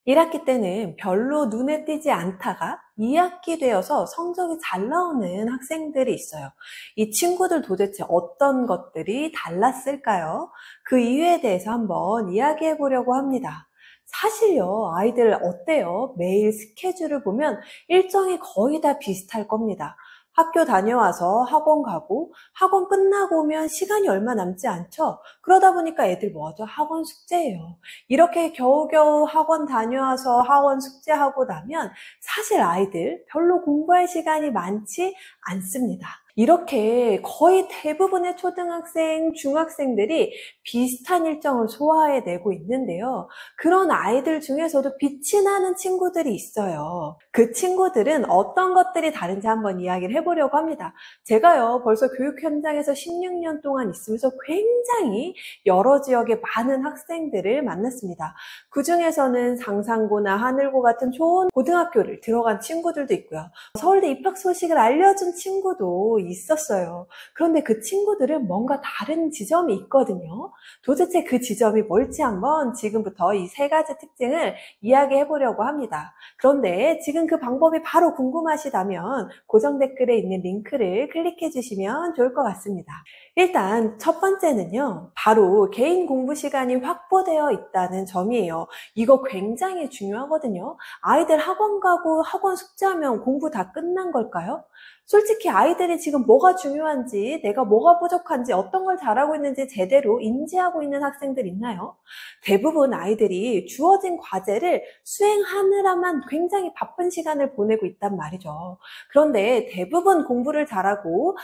1학기 때는 별로 눈에 띄지 않다가 2학기 되어서 성적이 잘 나오는 학생들이 있어요. 이 친구들 도대체 어떤 것들이 달랐을까요? 그 이유에 대해서 한번 이야기해 보려고 합니다. 사실요, 아이들 어때요? 매일 스케줄을 보면 일정이 거의 다 비슷할 겁니다. 학교 다녀와서 학원 가고 학원 끝나고 오면 시간이 얼마 남지 않죠? 그러다 보니까 애들 뭐 하죠? 학원 숙제예요. 이렇게 겨우겨우 학원 다녀와서 학원 숙제하고 나면 사실 아이들 별로 공부할 시간이 많지 않습니다. 이렇게 거의 대부분의 초등학생, 중학생들이 비슷한 일정을 소화해내고 있는데요. 그런 아이들 중에서도 빛이 나는 친구들이 있어요. 그 친구들은 어떤 것들이 다른지 한번 이야기를 해보려고 합니다. 제가요, 벌써 교육 현장에서 16년 동안 있으면서 굉장히 여러 지역의 많은 학생들을 만났습니다. 그 중에서는 상산고나 하늘고 같은 좋은 고등학교를 들어간 친구들도 있고요. 서울대 입학 소식을 알려준 친구도 있었어요. 그런데 그 친구들은 뭔가 다른 지점이 있거든요. 도대체 그 지점이 뭘지 한번 지금부터 이 세 가지 특징을 이야기해 보려고 합니다. 그런데 지금 그 방법이 바로 궁금하시다면 고정 댓글에 있는 링크를 클릭해 주시면 좋을 것 같습니다. 일단 첫 번째는요, 바로 개인 공부 시간이 확보되어 있다는 점이에요. 이거 굉장히 중요하거든요. 아이들 학원 가고 학원 숙제하면 공부 다 끝난 걸까요? 솔직히 아이들이 지금 뭐가 중요한지, 내가 뭐가 부족한지, 어떤 걸 잘하고 있는지 제대로 인지하고 있는 학생들 있나요? 대부분 아이들이 주어진 과제를 수행하느라만 굉장히 바쁜 시간을 보내고 있단 말이죠. 그런데 대부분 공부를 잘하고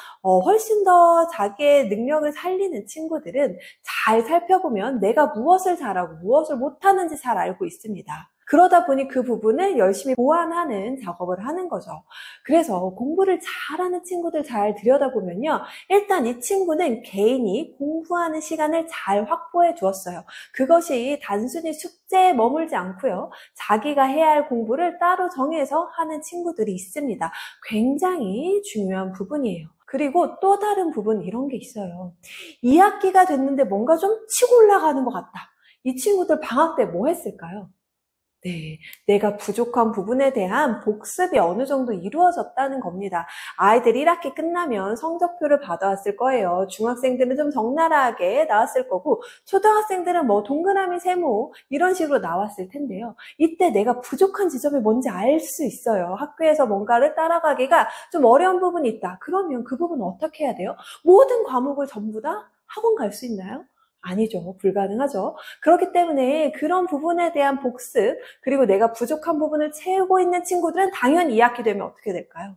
훨씬 더 자기의 능력을 살리는 친구들은 잘 살펴보면 내가 무엇을 잘하고 무엇을 못하는지 잘 알고 있습니다. 그러다 보니 그 부분을 열심히 보완하는 작업을 하는 거죠. 그래서 공부를 잘하는 친구들 잘 들여다보면요. 일단 이 친구는 개인이 공부하는 시간을 잘 확보해 주었어요. 그것이 단순히 숙제에 머물지 않고요. 자기가 해야 할 공부를 따로 정해서 하는 친구들이 있습니다. 굉장히 중요한 부분이에요. 그리고 또 다른 부분 이런 게 있어요. 2학기가 됐는데 뭔가 좀 치고 올라가는 것 같다. 이 친구들 방학 때 뭐 했을까요? 네, 내가 부족한 부분에 대한 복습이 어느 정도 이루어졌다는 겁니다. 아이들이 1학기 끝나면 성적표를 받아왔을 거예요. 중학생들은 좀 적나라하게 나왔을 거고 초등학생들은 뭐 동그라미, 세모 이런 식으로 나왔을 텐데요. 이때 내가 부족한 지점이 뭔지 알 수 있어요. 학교에서 뭔가를 따라가기가 좀 어려운 부분이 있다. 그러면 그 부분은 어떻게 해야 돼요? 모든 과목을 전부 다 학원 갈 수 있나요? 아니죠. 불가능하죠. 그렇기 때문에 그런 부분에 대한 복습, 그리고 내가 부족한 부분을 채우고 있는 친구들은 당연히 2학기 되면 어떻게 될까요?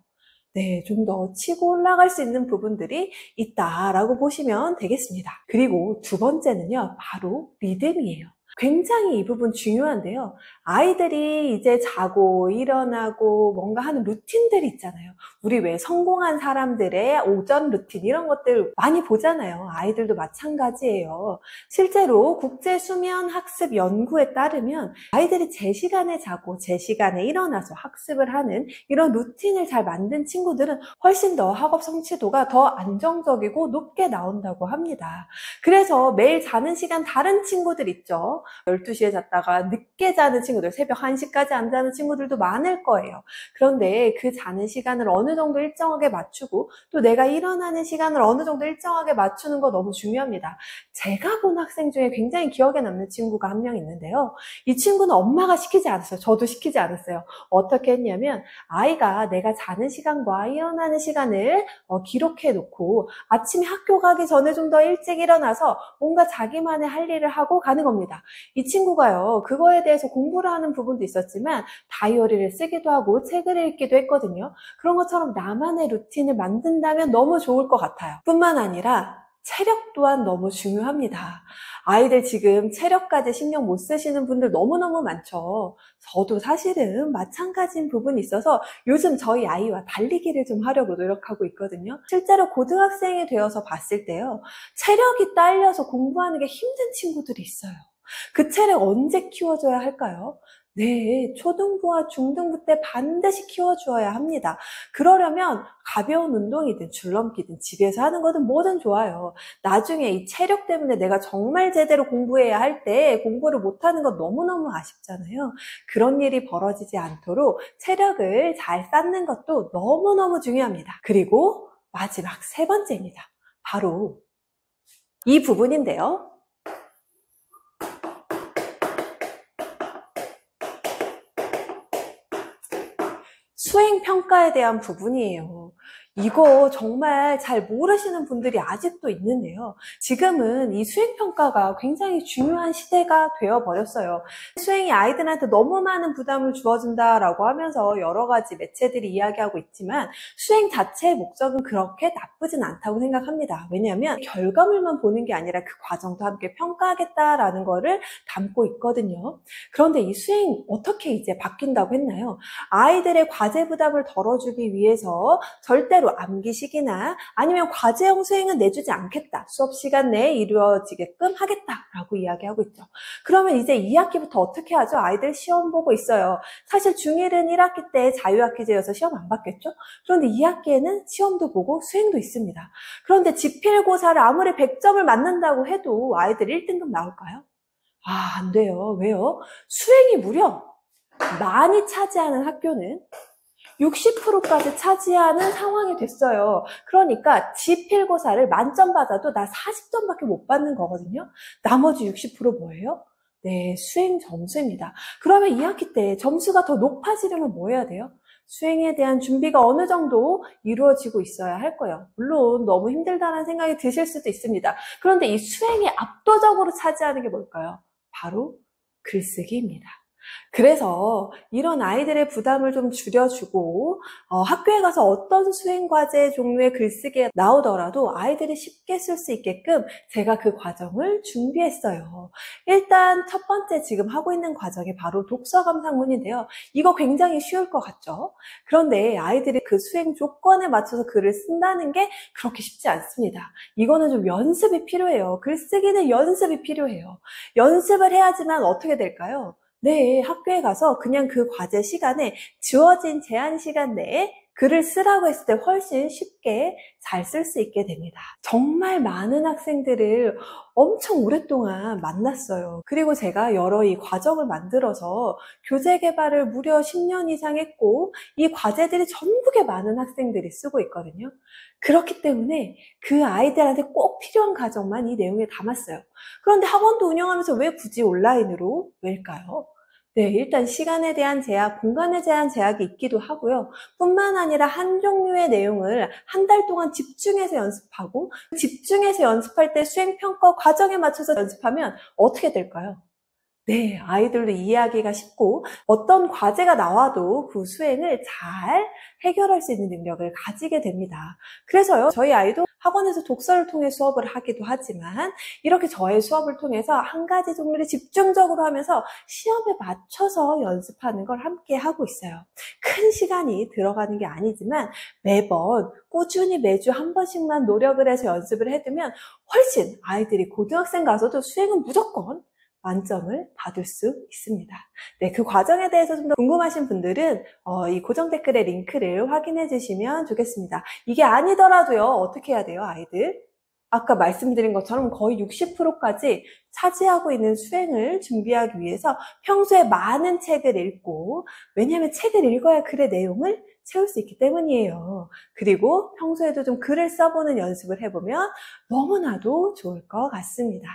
네, 좀 더 치고 올라갈 수 있는 부분들이 있다라고 보시면 되겠습니다. 그리고 두 번째는요, 바로 리듬이에요. 굉장히 이 부분 중요한데요. 아이들이 이제 자고 일어나고 뭔가 하는 루틴들이 있잖아요. 우리 왜 성공한 사람들의 오전 루틴 이런 것들 많이 보잖아요. 아이들도 마찬가지예요. 실제로 국제수면학습 연구에 따르면 아이들이 제 시간에 자고 제 시간에 일어나서 학습을 하는 이런 루틴을 잘 만든 친구들은 훨씬 더 학업 성취도가 더 안정적이고 높게 나온다고 합니다. 그래서 매일 자는 시간 다른 친구들 있죠. 12시에 잤다가 늦게 자는 친구들, 새벽 1시까지 안 자는 친구들도 많을 거예요. 그런데 그 자는 시간을 어느 정도 일정하게 맞추고 또 내가 일어나는 시간을 어느 정도 일정하게 맞추는 거 너무 중요합니다. 제가 본 학생 중에 굉장히 기억에 남는 친구가 한 명 있는데요. 이 친구는 엄마가 시키지 않았어요. 저도 시키지 않았어요. 어떻게 했냐면 아이가 내가 자는 시간과 일어나는 시간을 기록해 놓고 아침에 학교 가기 전에 좀 더 일찍 일어나서 뭔가 자기만의 할 일을 하고 가는 겁니다. 이 친구가요, 그거에 대해서 공부를 하는 부분도 있었지만 다이어리를 쓰기도 하고 책을 읽기도 했거든요. 그런 것처럼 나만의 루틴을 만든다면 너무 좋을 것 같아요. 뿐만 아니라 체력 또한 너무 중요합니다. 아이들 지금 체력까지 신경 못 쓰시는 분들 너무너무 많죠. 저도 사실은 마찬가지인 부분이 있어서 요즘 저희 아이와 달리기를 좀 하려고 노력하고 있거든요. 실제로 고등학생이 되어서 봤을 때요. 체력이 딸려서 공부하는 게 힘든 친구들이 있어요. 그 체력 언제 키워줘야 할까요? 네, 초등부와 중등부 때 반드시 키워주어야 합니다. 그러려면 가벼운 운동이든 줄넘기든 집에서 하는 거든 뭐든 좋아요. 나중에 이 체력 때문에 내가 정말 제대로 공부해야 할 때 공부를 못하는 건 너무너무 아쉽잖아요. 그런 일이 벌어지지 않도록 체력을 잘 쌓는 것도 너무너무 중요합니다. 그리고 마지막 세 번째입니다. 바로 이 부분인데요. 수행평가에 대한 부분이에요. 이거 정말 잘 모르시는 분들이 아직도 있는데요. 지금은 이 수행평가가 굉장히 중요한 시대가 되어버렸어요. 수행이 아이들한테 너무 많은 부담을 주어준다라고 하면서 여러 가지 매체들이 이야기하고 있지만 수행 자체의 목적은 그렇게 나쁘진 않다고 생각합니다. 왜냐하면 결과물만 보는 게 아니라 그 과정도 함께 평가하겠다라는 거를 담고 있거든요. 그런데 이 수행 어떻게 이제 바뀐다고 했나요? 아이들의 과제 부담을 덜어주기 위해서 절대로 암기식이나 아니면 과제형 수행은 내주지 않겠다. 수업 시간 내에 이루어지게끔 하겠다라고 이야기하고 있죠. 그러면 이제 2학기부터 어떻게 하죠? 아이들 시험 보고 있어요. 사실 중1은 1학기 때 자유학기제여서 시험 안 받겠죠? 그런데 2학기에는 시험도 보고 수행도 있습니다. 그런데 지필고사를 아무리 100점을 맞는다고 해도 아이들 1등급 나올까요? 안 돼요. 왜요? 수행이 무려 많이 차지하는 학교는 60%까지 차지하는 상황이 됐어요. 그러니까 지필고사를 만점 받아도 나 40점밖에 못 받는 거거든요. 나머지 60% 뭐예요? 네, 수행 점수입니다. 그러면 2학기 때 점수가 더 높아지려면 뭐 해야 돼요? 수행에 대한 준비가 어느 정도 이루어지고 있어야 할 거예요. 물론 너무 힘들다는 생각이 드실 수도 있습니다. 그런데 이 수행이 압도적으로 차지하는 게 뭘까요? 바로 글쓰기입니다. 그래서 이런 아이들의 부담을 좀 줄여주고 학교에 가서 어떤 수행과제 종류의 글쓰기가 나오더라도 아이들이 쉽게 쓸 수 있게끔 제가 그 과정을 준비했어요. 일단 첫 번째 지금 하고 있는 과정이 바로 독서 감상문인데요. 이거 굉장히 쉬울 것 같죠? 그런데 아이들이 그 수행 조건에 맞춰서 글을 쓴다는 게 그렇게 쉽지 않습니다. 이거는 좀 연습이 필요해요. 글쓰기는 연습이 필요해요. 연습을 해야지만 어떻게 될까요? 네, 학교에 가서 그냥 그 과제 시간에 주어진 제한 시간 내에 글을 쓰라고 했을 때 훨씬 쉽게 잘 쓸 수 있게 됩니다. 정말 많은 학생들을 엄청 오랫동안 만났어요. 그리고 제가 여러 이 과정을 만들어서 교재 개발을 무려 10년 이상 했고 이 과제들이 전국에 많은 학생들이 쓰고 있거든요. 그렇기 때문에 그 아이들한테 꼭 필요한 과정만 이 내용에 담았어요. 그런데 학원도 운영하면서 왜 굳이 온라인으로? 왜일까요? 네, 일단 시간에 대한 제약, 공간에 대한 제약이 있기도 하고요. 뿐만 아니라 한 종류의 내용을 한 달 동안 집중해서 연습하고 집중해서 연습할 때 수행평가 과정에 맞춰서 연습하면 어떻게 될까요? 네, 아이들도 이해하기가 쉽고 어떤 과제가 나와도 그 수행을 잘 해결할 수 있는 능력을 가지게 됩니다. 그래서요, 저희 아이도 학원에서 독서를 통해 수업을 하기도 하지만 이렇게 저의 수업을 통해서 한 가지 종류를 집중적으로 하면서 시험에 맞춰서 연습하는 걸 함께 하고 있어요. 큰 시간이 들어가는 게 아니지만 매번 꾸준히 매주 한 번씩만 노력을 해서 연습을 해두면 훨씬 아이들이 고등학생 가서도 수행은 무조건 만점을 받을 수 있습니다. 네, 그 과정에 대해서 좀 더 궁금하신 분들은 이 고정 댓글의 링크를 확인해 주시면 좋겠습니다. 이게 아니더라도요, 어떻게 해야 돼요, 아이들? 아까 말씀드린 것처럼 거의 60%까지 차지하고 있는 수행을 준비하기 위해서 평소에 많은 책을 읽고, 왜냐하면 책을 읽어야 글의 내용을 채울 수 있기 때문이에요. 그리고 평소에도 좀 글을 써보는 연습을 해보면 너무나도 좋을 것 같습니다.